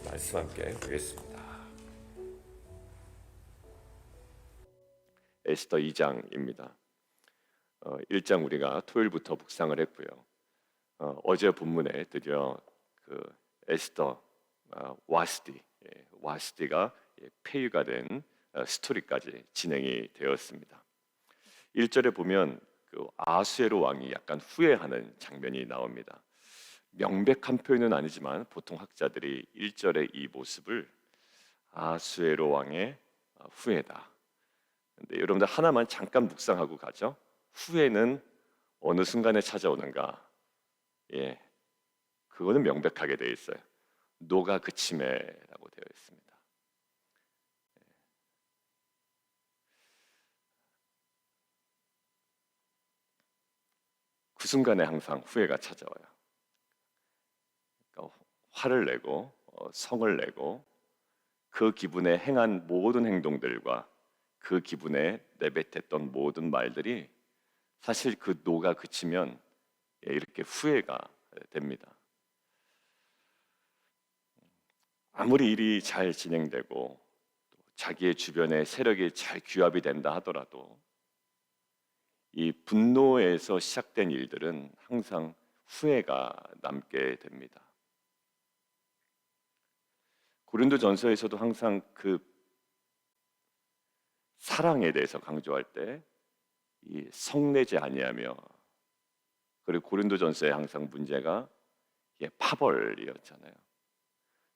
말씀 함께 보겠습니다. 에스더 2장입니다. 1장 우리가 토요일부터 묵상을 했고요. 어제 본문에 드디어 그 에스더 와스디가 폐위가 된 스토리까지 진행이 되었습니다. 1절에 보면 그 아수에로 왕이 약간 후회하는 장면이 나옵니다. 명백한 표현은 아니지만 보통 학자들이 1절의 이 모습을 아수에로 왕의 후회다. 근데 여러분들 하나만 잠깐 묵상하고 가죠. 후회는 어느 순간에 찾아오는가? 그거는 명백하게 되어 있어요. 노가 그침에라고 되어 있습니다. 그 순간에 항상 후회가 찾아와요. 그러니까 화를 내고 성을 내고 그 기분에 행한 모든 행동들과 그 기분에 내뱉었던 모든 말들이 사실 그 노가 그치면 이렇게 후회가 됩니다. 아무리 일이 잘 진행되고 자기의 주변에 세력이 잘 규합이 된다 하더라도 이 분노에서 시작된 일들은 항상 후회가 남게 됩니다. 고린도전서에서도 항상 그 사랑에 대해서 강조할 때 이 성내지 아니하며, 그리고 고린도전서에 항상 문제가 파벌이었잖아요.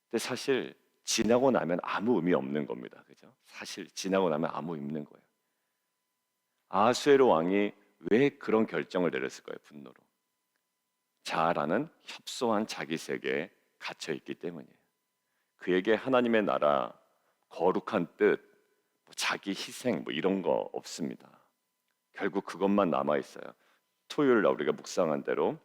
근데 사실 지나고 나면 아무 의미 없는 겁니다. 그죠? 사실 지나고 나면 아무 의미 없는 거예요. 아수에로 왕이 왜 그런 결정을 내렸을까요? 분노로. 자아라는 협소한 자기 세계에 갇혀 있기 때문이에요. 그에게 하나님의 나라, 거룩한 뜻, 자기 희생 이런 거 없습니다. 결국 그것만 남아 있어요. 토요일 날 우리가 묵상한 대로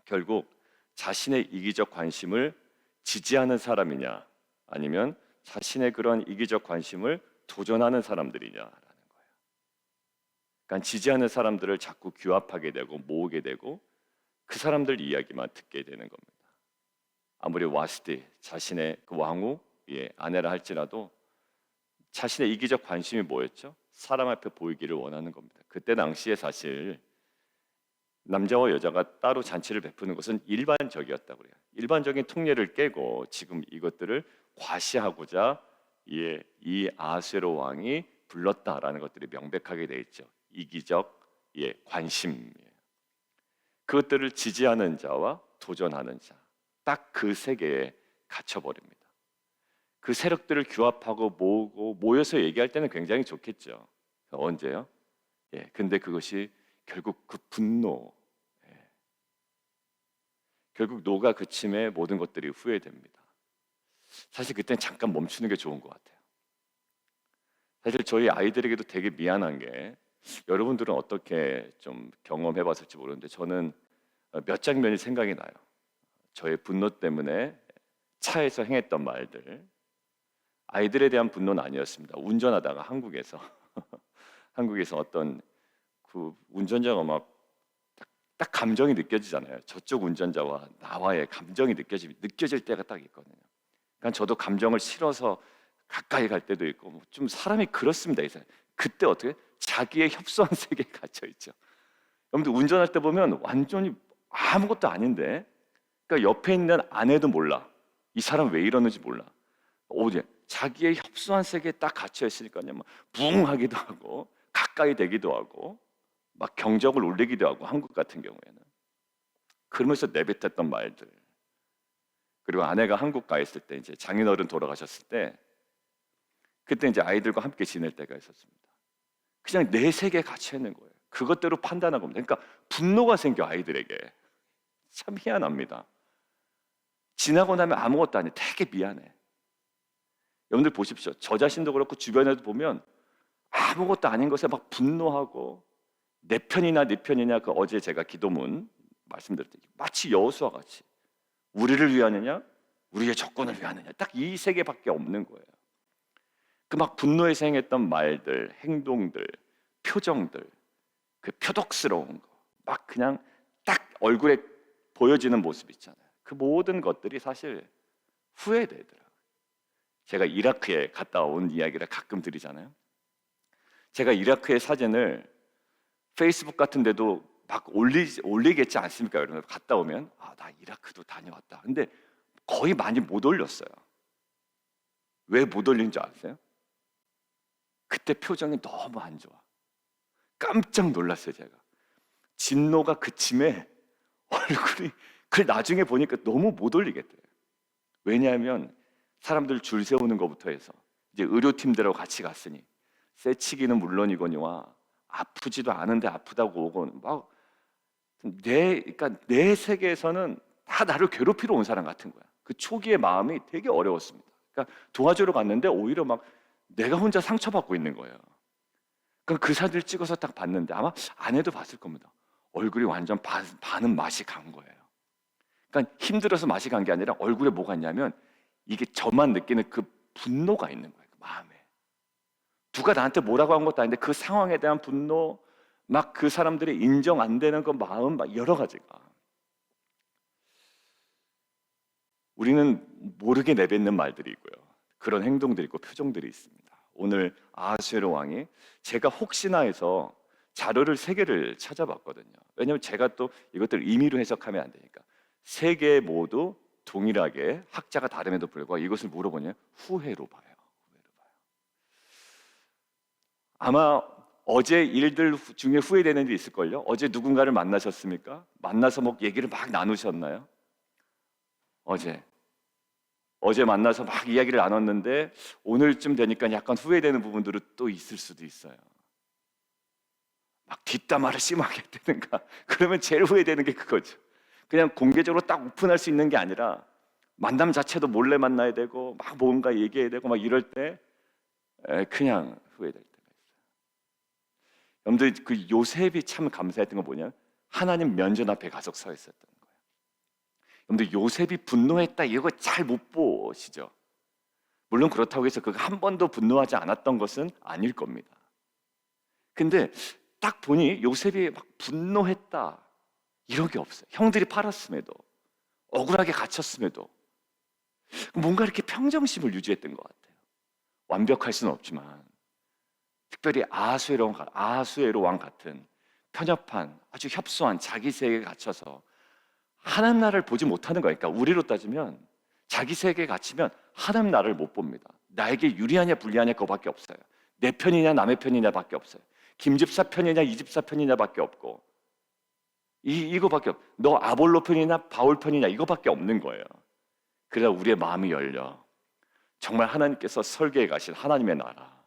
결국 자신의 이기적 관심을 지지하는 사람이냐, 아니면 자신의 그런 이기적 관심을 도전하는 사람들이냐라는 거예요. 그러니까 지지하는 사람들을 자꾸 규합하게 되고 모으게 되고 그 사람들 이야기만 듣게 되는 겁니다. 아무리 와스디 자신의 그 왕후의 아내라 할지라도 자신의 이기적 관심이 뭐였죠? 사람 앞에 보이기를 원하는 겁니다. 그때 당시에 사실 남자와 여자가 따로 잔치를 베푸는 것은 일반적이었다고 그래요. 일반적인 통례를 깨고 지금 이것들을 과시하고자 이 아수에로 왕이 불렀다라는 것들이 명백하게 되어 있죠. 이기적 관심, 그것들을 지지하는 자와 도전하는 자, 딱 그 세계에 갇혀버립니다. 그 세력들을 규합하고 모으고 모여서 얘기할 때는 굉장히 좋겠죠. 언제요? 근데 그것이 결국 그 분노, 결국 노가 그침에 모든 것들이 후회됩니다. 사실 그때는 잠깐 멈추는 게 좋은 것 같아요. 사실 저희 아이들에게도 되게 미안한 게, 여러분들은 어떻게 좀 경험해봤을지 모르는데 저는 몇 장면이 생각이 나요. 저의 분노 때문에 차에서 행했던 말들, 아이들에 대한 분노는 아니었습니다. 운전하다가 한국에서 어떤 그 운전자가 막 딱 감정이 느껴지잖아요. 저쪽 운전자와 나와의 감정이 느껴질 때가 딱 있거든요. 그러니까 저도 감정을 실어서 가까이 갈 때도 있고, 좀 사람이 그렇습니다. 그때 어떻게 자기의 협소한 세계에 갇혀 있죠. 여러분들 운전할 때 보면 완전히 아무것도 아닌데, 그러니까 옆에 있는 아내도 몰라. 이 사람 왜 이러는지 몰라. 어제 자기의 협소한 세계에 딱 갇혀 있으니까요, 막 붕하기도 하고 가까이 되기도 하고 막 경적을 울리기도 하고, 한국 같은 경우에는 그러면서 내뱉었던 말들. 그리고 아내가 한국 가 있을 때, 이제 장인어른 돌아가셨을 때, 그때 이제 아이들과 함께 지낼 때가 있었습니다. 그냥 내 세계에 갇혀 있는 거예요. 그것대로 판단하고 겁니다. 그러니까 분노가 생겨, 아이들에게. 참 희한합니다. 지나고 나면 아무것도 아니에요. 되게 미안해. 여러분들 보십시오. 저 자신도 그렇고 주변에도 보면 아무것도 아닌 것에 막 분노하고, 내 편이냐 네 편이냐, 그 어제 제가 기도문 말씀드렸듯이 마치 여호수아 같이 우리를 위하느냐 우리의 적군을 위하느냐, 딱 이 세계밖에 없는 거예요. 그 막 분노에서 행했던 말들, 행동들, 표정들, 그 표독스러운 거, 막 그냥 딱 얼굴에 보여지는 모습 있잖아요. 그 모든 것들이 사실 후회되더라고요. 제가 이라크에 갔다 온 이야기를 가끔 드리잖아요. 제가 이라크의 사진을 페이스북 같은 데도 막 올리겠지 않습니까? 여러분 갔다 오면 나 이라크도 다녀왔다. 근데 거의 많이 못 올렸어요. 왜 못 올린 줄 아세요? 그때 표정이 너무 안 좋아. 깜짝 놀랐어요, 제가. 진노가 그침에 얼굴이 그걸 나중에 보니까 너무 못 올리겠대요. 왜냐하면 사람들 줄 세우는 것부터 해서 이제 의료팀들하고 같이 갔으니 쇠치기는 물론이거니와 아프지도 않은데 아프다고 오고 그러니까 내 세계에서는 다 나를 괴롭히러 온 사람 같은 거야. 그 초기의 마음이 되게 어려웠습니다. 그러니까 도와주러 갔는데 오히려 막 내가 혼자 상처받고 있는 거예요. 그러니까 그 사진을 찍어서 딱 봤는데 아마 아내도 봤을 겁니다. 얼굴이 완전 반은 맛이 간 거예요. 그러니까 힘들어서 맛이 간 게 아니라 얼굴에 뭐가 있냐면 이게 저만 느끼는 그 분노가 있는 거예요. 그 마음에. 누가 나한테 뭐라고 한 것도 아닌데 그 상황에 대한 분노, 막 그 사람들이 인정 안 되는 그 마음, 막 여러 가지가. 우리는 모르게 내뱉는 말들이 있고요. 그런 행동들이 있고 표정들이 있습니다. 오늘 아하수에로 왕이 제가 혹시나 해서 자료를 세 개를 찾아봤거든요. 왜냐하면 제가 또 이것들 임의로 해석하면 안 되니까. 세 개 모두 동일하게 학자가 다름에도 불구하고 이것을 물어보냐 후회로 봐요. 후회로 봐요. 아마 어제 일들 중에 후회되는 일이 있을걸요. 어제 누군가를 만나셨습니까? 만나서 뭐 얘기를 막 나누셨나요? 어제 만나서 막 이야기를 나눴는데 오늘쯤 되니까 약간 후회되는 부분들은 또 있을 수도 있어요. 막 뒷담화를 심하게 되는가? 그러면 제일 후회되는 게 그거죠. 그냥 공개적으로 딱 오픈할 수 있는 게 아니라 만남 자체도 몰래 만나야 되고 막 뭔가 얘기해야 되고 막 이럴 때 그냥 후회될 때가 있어요. 여러분들 그 요셉이 참 감사했던 건 뭐냐? 하나님 면전 앞에 가서 서 있었던 거예요. 여러분들 요셉이 분노했다 이거 잘 못 보시죠? 물론 그렇다고 해서 그가 한 번도 분노하지 않았던 것은 아닐 겁니다. 근데 딱 보니 요셉이 막 분노했다 이런 게 없어요. 형들이 팔았음에도 억울하게 갇혔음에도 뭔가 이렇게 평정심을 유지했던 것 같아요. 완벽할 수는 없지만 특별히 아하수에로 왕 같은 편협한 아주 협소한 자기 세계에 갇혀서 하나님 나라를 보지 못하는 거니까 우리로 따지면 자기 세계에 갇히면 하나님 나라를 못 봅니다. 나에게 유리하냐 불리하냐 그거밖에 없어요. 내 편이냐 남의 편이냐밖에 없어요. 김집사 편이냐 이집사 편이냐밖에 없고 이거밖에 없. 너 아볼로 편이냐 바울 편이냐 이거밖에 없는 거예요. 그래서 우리의 마음이 열려 정말 하나님께서 설계해 가신 하나님의 나라,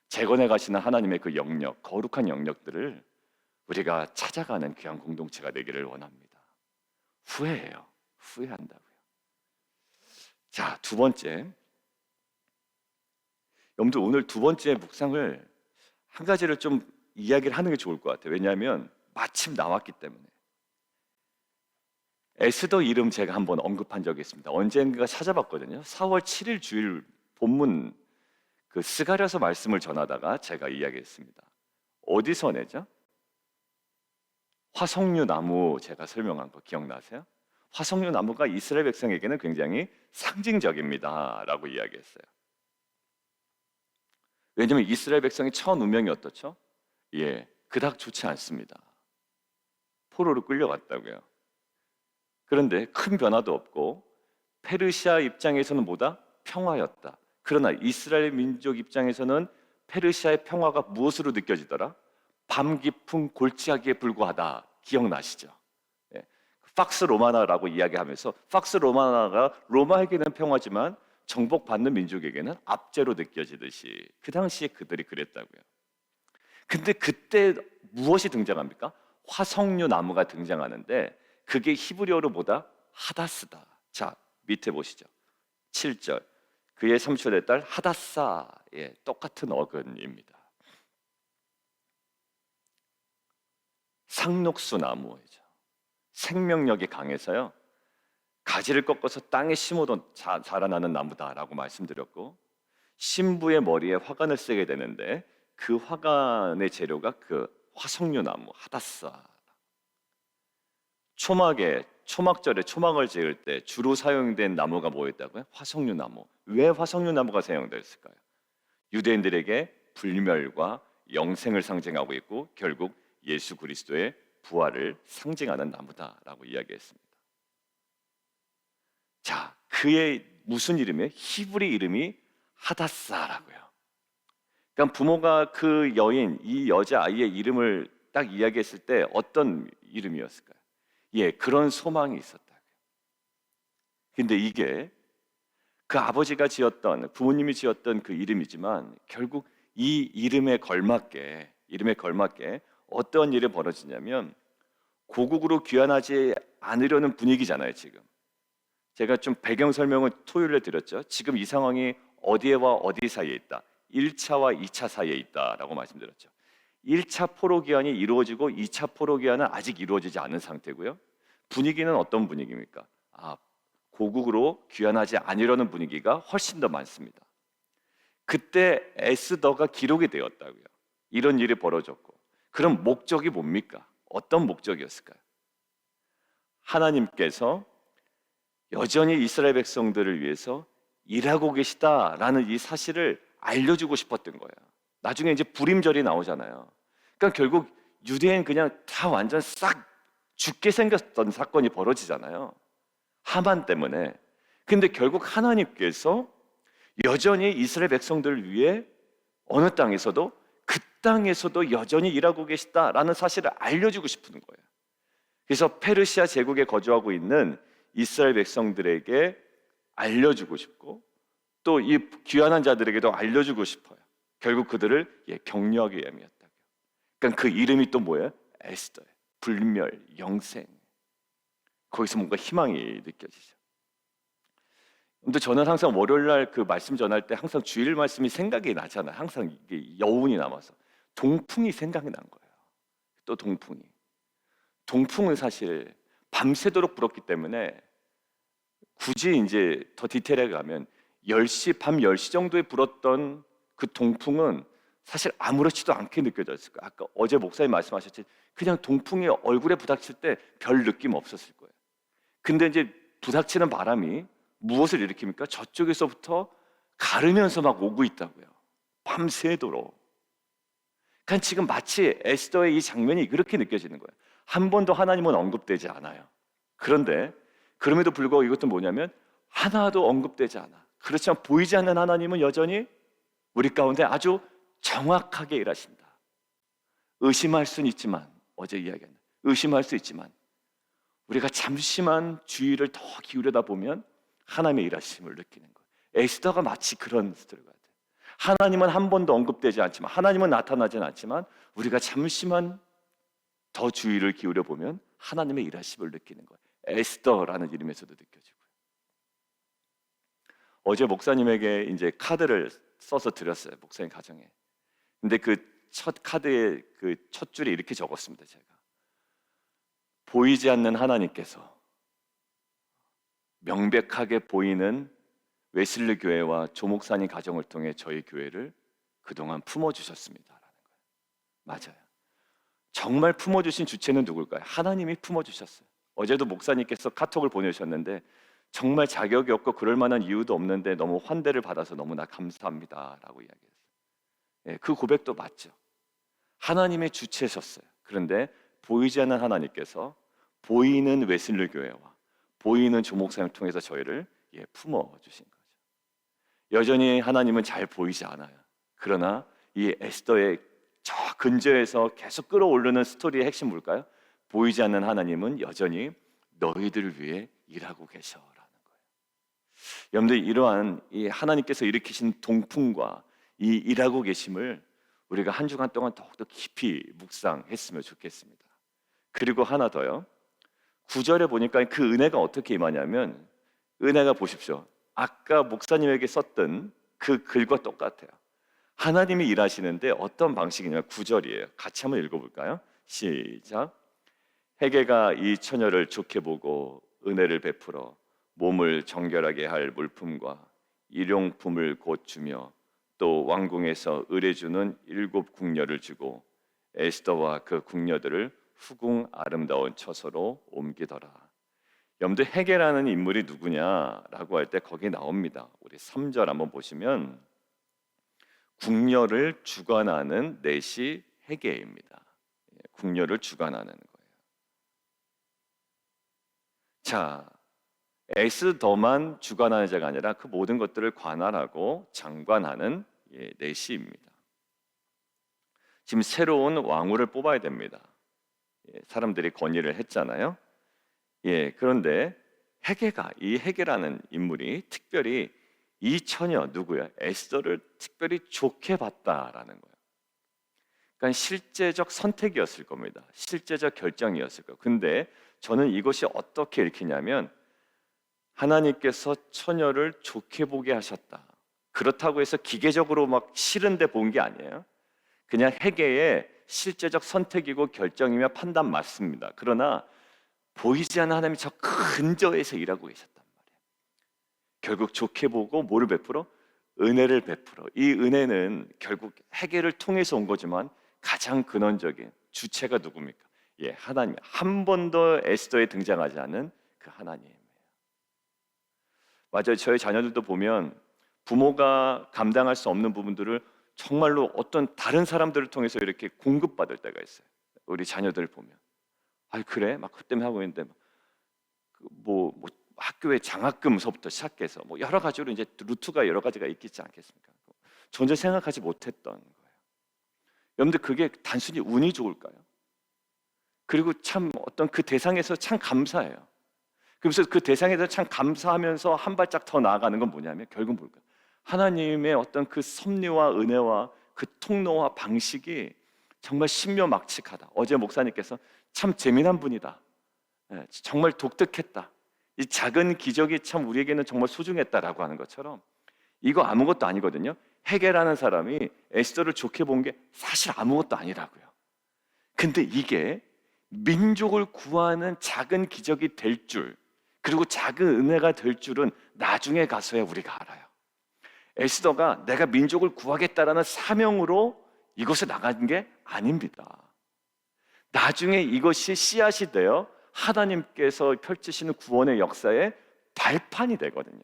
재건해 가시는 하나님의 그 영역, 거룩한 영역들을 우리가 찾아가는 귀한 공동체가 되기를 원합니다. 후회해요. 후회한다고요. 자, 두 번째. 여러분들 오늘 두 번째 묵상을 한 가지를 좀 이야기를 하는 게 좋을 것 같아요. 왜냐하면 마침 나왔기 때문에. 에스더 이름 제가 한번 언급한 적이 있습니다. 언젠가 찾아봤거든요. 4월 7일 주일 본문 그 스가랴서 말씀을 전하다가 제가 이야기했습니다. 어디서 내죠? 화석류 나무 제가 설명한 거 기억나세요? 화석류 나무가 이스라엘 백성에게는 굉장히 상징적입니다 라고 이야기했어요. 왜냐하면 이스라엘 백성의 첫 운명이 어떻죠? 그닥 좋지 않습니다. 포로로 끌려갔다고요. 그런데 큰 변화도 없고 페르시아 입장에서는 뭐다? 평화였다. 그러나 이스라엘 민족 입장에서는 페르시아의 평화가 무엇으로 느껴지더라? 밤 깊은 골짜기에 불과하다. 기억나시죠? 팍스 로마나라고 이야기하면서 팍스 로마나가 로마에게는 평화지만 정복받는 민족에게는 압제로 느껴지듯이 그 당시에 그들이 그랬다고요. 근데 그때 무엇이 등장합니까? 화석류 나무가 등장하는데 그게 히브리어로 뭐다? 하다스다. 자, 밑에 보시죠. 7절. 그의 삼촌의 딸 하다사의 똑같은 어근입니다. 상록수 나무이죠. 생명력이 강해서요. 가지를 꺾어서 땅에 심어도 자라나는 나무다라고 말씀드렸고 신부의 머리에 화관을 쓰게 되는데 그 화관의 재료가 그 화석류 나무 하다사. 초막절에 초막을 지을 때 주로 사용된 나무가 뭐였다고요? 화석류 나무. 왜 화석류 나무가 사용됐을까요? 유대인들에게 불멸과 영생을 상징하고 있고 결국 예수 그리스도의 부활을 상징하는 나무다라고 이야기했습니다. 자, 그의 무슨 이름이에요? 히브리 이름이 하다사라고요. 그러니까 부모가 그 여인, 이 여자아이의 이름을 딱 이야기했을 때 어떤 이름이었을까요? 예, 그런 소망이 있었다고요. 근데 이게 그 아버지가 지었던, 부모님이 지었던 그 이름이지만 결국 이 이름에 걸맞게 어떤 일이 벌어지냐면 고국으로 귀환하지 않으려는 분위기잖아요, 지금. 제가 좀 배경 설명을 토요일에 드렸죠. 지금 이 상황이 어디와 어디 사이에 있다. 1차와 2차 사이에 있다라고 말씀드렸죠. 1차 포로 귀환이 이루어지고 2차 포로 귀환은 아직 이루어지지 않은 상태고요. 분위기는 어떤 분위기입니까? 고국으로 귀환하지 않으려는 분위기가 훨씬 더 많습니다. 그때 에스더가 기록이 되었다고요. 이런 일이 벌어졌고. 그럼 목적이 뭡니까? 어떤 목적이었을까요? 하나님께서 여전히 이스라엘 백성들을 위해서 일하고 계시다라는 이 사실을 알려주고 싶었던 거예요. 나중에 이제 불임절이 나오잖아요. 그러니까 결국 유대인 그냥 다 완전 싹 죽게 생겼던 사건이 벌어지잖아요. 하만 때문에. 근데 결국 하나님께서 여전히 이스라엘 백성들을 위해 어느 땅에서도 그 땅에서도 여전히 일하고 계시다라는 사실을 알려주고 싶은 거예요. 그래서 페르시아 제국에 거주하고 있는 이스라엘 백성들에게 알려주고 싶고 또 이 귀환한 자들에게도 알려주고 싶어요. 결국 그들을 격려하기 위함이었다고요. 그러니까 그 이름이 또 뭐예요? 에스더예요. 불멸, 영생. 거기서 뭔가 희망이 느껴지죠. 근데 저는 항상 월요일 날 그 말씀 전할 때 항상 주일 말씀이 생각이 나잖아요. 항상 이게 여운이 남아서 동풍이 생각이 난 거예요. 또 동풍은 사실 밤새도록 불었기 때문에 굳이 이제 더 디테일하게 가면 밤 10시 정도에 불었던 그 동풍은 사실 아무렇지도 않게 느껴졌을 거예요. 아까 어제 목사님 말씀하셨지 그냥 동풍이 얼굴에 부닥칠 때 별 느낌 없었을 거예요. 근데 이제 부닥치는 바람이 무엇을 일으킵니까? 저쪽에서부터 가르면서 막 오고 있다고요. 밤새도록. 그러니까 지금 마치 에스더의 이 장면이 그렇게 느껴지는 거예요. 한 번도 하나님은 언급되지 않아요. 그런데 그럼에도 불구하고 이것도 뭐냐면 하나도 언급되지 않아. 그렇지만 보이지 않는 하나님은 여전히 우리 가운데 아주 정확하게 일하신다. 의심할 수는 있지만 어제 이야기한 의심할 수 있지만 우리가 잠시만 주의를 더 기울여다 보면 하나님의 일하심을 느끼는 거예요. 에스더가 마치 그런 스토리 같아요. 하나님은 한 번도 언급되지 않지만 하나님은 나타나진 않지만 우리가 잠시만 더 주의를 기울여 보면 하나님의 일하심을 느끼는 거예요. 에스더라는 이름에서도 느껴지고요. 어제 목사님에게 이제 카드를 써서 드렸어요. 목사님 가정에. 근데 그 첫 카드에 그 첫 줄에 이렇게 적었습니다. 제가 보이지 않는 하나님께서 명백하게 보이는 웨슬리 교회와 조목사님 가정을 통해 저희 교회를 그동안 품어주셨습니다라는 거예요. 맞아요. 정말 품어주신 주체는 누굴까요? 하나님이 품어주셨어요. 어제도 목사님께서 카톡을 보내주셨는데 정말 자격이 없고 그럴 만한 이유도 없는데 너무 환대를 받아서 너무나 감사합니다라고 이야기했어요. 그 고백도 맞죠. 하나님의 주체셨어요. 그런데 보이지 않는 하나님께서 보이는 웨슬리 교회와 보이는 조목사님을 통해서 저희를 품어주신 거죠. 여전히 하나님은 잘 보이지 않아요. 그러나 이 에스더의 저 근저에서 계속 끌어오르는 스토리의 핵심 뭘까요? 보이지 않는 하나님은 여전히 너희들을 위해 일하고 계셔라는 거예요. 여러분들 이러한 이 하나님께서 일으키신 동풍과 이 일하고 계심을 우리가 한 주간 동안 더욱더 깊이 묵상했으면 좋겠습니다. 그리고 하나 더요. 9절에 보니까 그 은혜가 어떻게 임하냐면 은혜가 보십시오. 아까 목사님에게 썼던 그 글과 똑같아요. 하나님이 일하시는데 어떤 방식이냐면 9절이에요. 같이 한번 읽어볼까요? 시작. 회개가 이 처녀를 좋게 보고 은혜를 베풀어 몸을 정결하게 할 물품과 일용품을 곧 주며 또 왕궁에서 의뢰주는 7 궁녀를 주고 에스더와 그 궁녀들을 후궁 아름다운 처소로 옮기더라. 여러분들 헤게라는 인물이 누구냐라고 할 때 거기 나옵니다. 우리 3절 한번 보시면 궁녀를 주관하는 넷이 헤게입니다. 궁녀를 주관하는 거예요. 자, 에스더만 주관하는 자가 아니라 그 모든 것들을 관할하고 장관하는 넷이입니다. 지금 새로운 왕후를 뽑아야 됩니다. 사람들이 건의를 했잖아요. 그런데 이 헤게라는 인물이 특별히 이 처녀 누구야? 에스더를 특별히 좋게 봤다라는 거예요. 그러니까 실제적 선택이었을 겁니다. 실제적 결정이었을 거예요. 근데 저는 이것이 어떻게 읽히냐면 하나님께서 처녀를 좋게 보게 하셨다. 그렇다고 해서 기계적으로 막 싫은데 본 게 아니에요. 그냥 헤게의 실제적 선택이고 결정이며 판단 맞습니다. 그러나 보이지 않는 하나님이 저 근저에서 일하고 계셨단 말이에요. 결국 좋게 보고 뭐를 베풀어? 은혜를 베풀어. 이 은혜는 결국 헤게를 통해서 온 거지만 가장 근원적인 주체가 누굽니까? 하나님. 한 번도 에스더에 등장하지 않은 그 하나님이에요. 맞아요. 저희 자녀들도 보면 부모가 감당할 수 없는 부분들을 정말로 어떤 다른 사람들을 통해서 이렇게 공급받을 때가 있어요. 우리 자녀들 보면 그래? 막 그 때문에 하고 있는데 뭐 학교의 장학금서부터 시작해서 뭐 여러 가지로 이제 루트가 여러 가지가 있겠지 않겠습니까? 전혀 생각하지 못했던 거예요. 여러분들 그게 단순히 운이 좋을까요? 그리고 참 어떤 그 대상에서 참 감사해요. 그래서 그 대상에 대해서 참 감사하면서 한 발짝 더 나아가는 건 뭐냐면 결국 뭘까요? 하나님의 어떤 그 섭리와 은혜와 그 통로와 방식이 정말 신묘막측하다. 어제 목사님께서 참 재미난 분이다. 정말 독특했다. 이 작은 기적이 참 우리에게는 정말 소중했다라고 하는 것처럼 이거 아무것도 아니거든요. 헤게라는 사람이 에스더를 좋게 본 게 사실 아무것도 아니라고요. 근데 이게 민족을 구하는 작은 기적이 될 줄, 그리고 작은 은혜가 될 줄은 나중에 가서야 우리가 알아요. 에스더가 내가 민족을 구하겠다라는 사명으로 이곳에 나간 게 아닙니다. 나중에 이것이 씨앗이 되어 하나님께서 펼치시는 구원의 역사의 발판이 되거든요.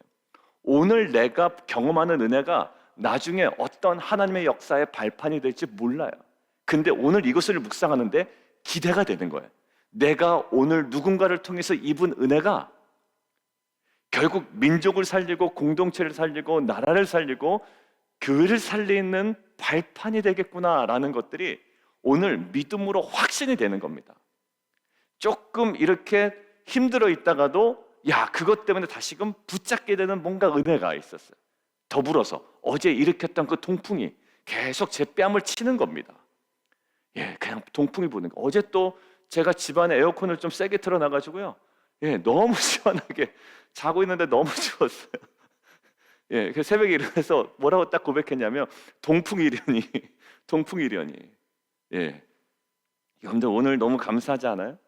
오늘 내가 경험하는 은혜가 나중에 어떤 하나님의 역사의 발판이 될지 몰라요. 근데 오늘 이것을 묵상하는데 기대가 되는 거예요. 내가 오늘 누군가를 통해서 입은 은혜가 결국 민족을 살리고 공동체를 살리고 나라를 살리고 교회를 살리는 발판이 되겠구나라는 것들이 오늘 믿음으로 확신이 되는 겁니다. 조금 이렇게 힘들어 있다가도 그것 때문에 다시금 붙잡게 되는 뭔가 은혜가 있었어요. 더불어서 어제 일으켰던 그 동풍이 계속 제 뺨을 치는 겁니다. 그냥 동풍이 부는 거. 어제 또 제가 집안에 에어컨을 좀 세게 틀어놔가지고요. 너무 시원하게 자고 있는데 너무 추웠어요. 그 새벽에 일어나서 뭐라고 딱 고백했냐면 동풍이려니, 동풍이려니. 여러분들 오늘 너무 감사하지 않아요?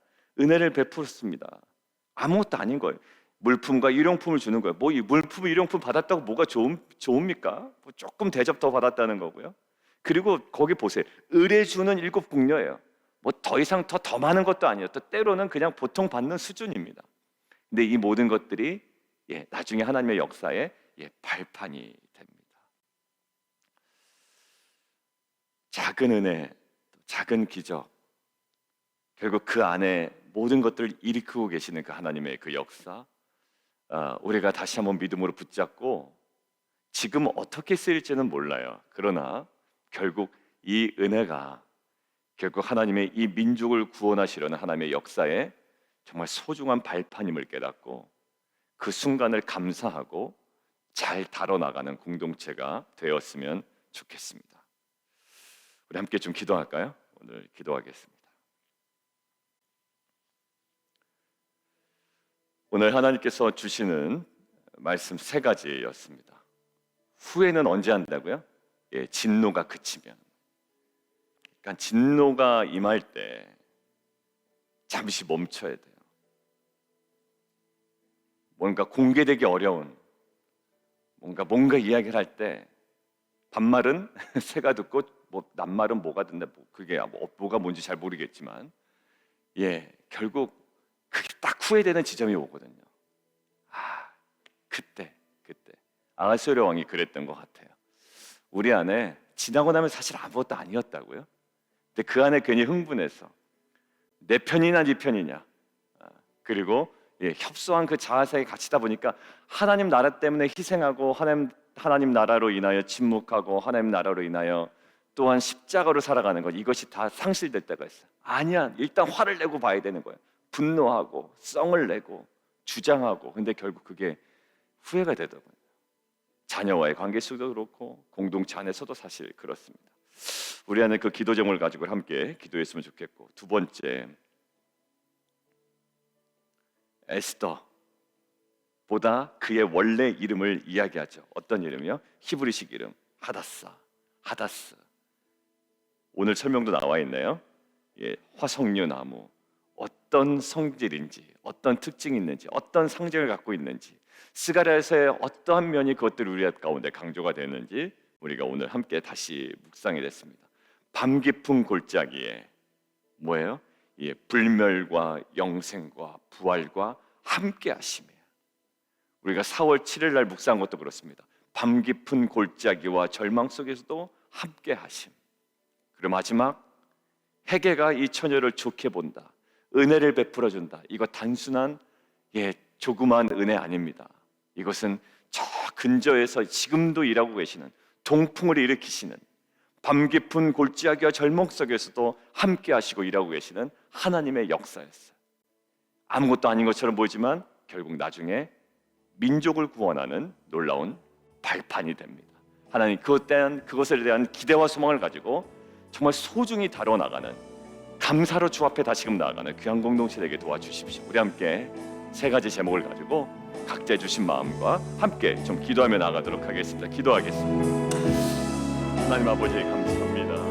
은혜를 베풀었습니다. 아무것도 아닌 거예요. 물품과 일용품을 주는 거예요. 이 물품, 일용품 받았다고 뭐가 좋습니까? 조금 대접 더 받았다는 거고요. 그리고 거기 보세요. 의뢰 주는 7 궁녀예요. 더 이상 더 많은 것도 아니에요. 또 때로는 그냥 보통 받는 수준입니다. 근데 이 모든 것들이 나중에 하나님의 역사의 발판이 됩니다. 작은 은혜, 작은 기적, 결국 그 안에 모든 것들을 일으키고 계시는 그 하나님의 그 역사, 우리가 다시 한번 믿음으로 붙잡고 지금 어떻게 쓰일지는 몰라요. 그러나 결국 이 은혜가 결국 하나님의 이 민족을 구원하시려는 하나님의 역사에 정말 소중한 발판임을 깨닫고 그 순간을 감사하고 잘 다뤄나가는 공동체가 되었으면 좋겠습니다. 우리 함께 좀 기도할까요? 오늘 기도하겠습니다. 오늘 하나님께서 주시는 말씀 3가지였습니다. 후회는 언제 한다고요? 진노가 그치면. 그러니까 진노가 임할 때 잠시 멈춰야 돼요. 뭔가 공개되기 어려운 뭔가 이야기를 할 때 반말은 새가 듣고 낱말은 뭐가 듣는데 그게 뭐가 뭔지 잘 모르겠지만 결국 그게 딱 후회되는 지점이 오거든요. 그때 아하수에로 왕이 그랬던 것 같아요. 우리 안에 지나고 나면 사실 아무것도 아니었다고요. 근데 그 안에 괜히 흥분해서 내 편이냐 네 편이냐, 그리고 협소한 그 자아세에 갇히다 보니까 하나님 나라 때문에 희생하고 하나님 나라로 인하여 침묵하고 하나님 나라로 인하여 또한 십자가로 살아가는 것, 이것이 다 상실될 때가 있어요. 아니야, 일단 화를 내고 봐야 되는 거예요. 분노하고 썽을 내고 주장하고. 근데 결국 그게 후회가 되더군요. 자녀와의 관계 속도 그렇고 공동체 안에서도 사실 그렇습니다. 우리 안에 그 기도 제목을 가지고 함께 기도했으면 좋겠고, 두 번째, 에스더보다 그의 원래 이름을 이야기하죠. 어떤 이름이요? 히브리식 이름 하다스. 오늘 설명도 나와 있네요. 화석류 나무, 어떤 성질인지, 어떤 특징이 있는지, 어떤 상징을 갖고 있는지, 스가랴서의 어떠한 면이 그것들이 우리 가운데 강조가 되는지 우리가 오늘 함께 다시 묵상이 됐습니다. 밤 깊은 골짜기에 뭐예요? 불멸과 영생과 부활과 함께 하심이에요. 우리가 4월 7일 날 묵상한 것도 그렇습니다. 밤 깊은 골짜기와 절망 속에서도 함께 하심. 그리고 마지막, 회개가 이 처녀를 좋게 본다, 은혜를 베풀어 준다. 이거 단순한 조그만 은혜 아닙니다. 이것은 저 근저에서 지금도 일하고 계시는, 동풍을 일으키시는, 밤 깊은 골짜기와 절망 속에서도 함께 하시고 일하고 계시는 하나님의 역사였어요. 아무것도 아닌 것처럼 보이지만 결국 나중에 민족을 구원하는 놀라운 발판이 됩니다. 하나님 그것에 대한 기대와 소망을 가지고 정말 소중히 다뤄나가는, 감사로 주 앞에 다시금 나아가는 귀한 공동체 되게 도와주십시오. 우리 함께 세 가지 제목을 가지고 각자 주신 마음과 함께 좀 기도하며 나아가도록 하겠습니다. 기도하겠습니다. 하나님 아버지 감사합니다.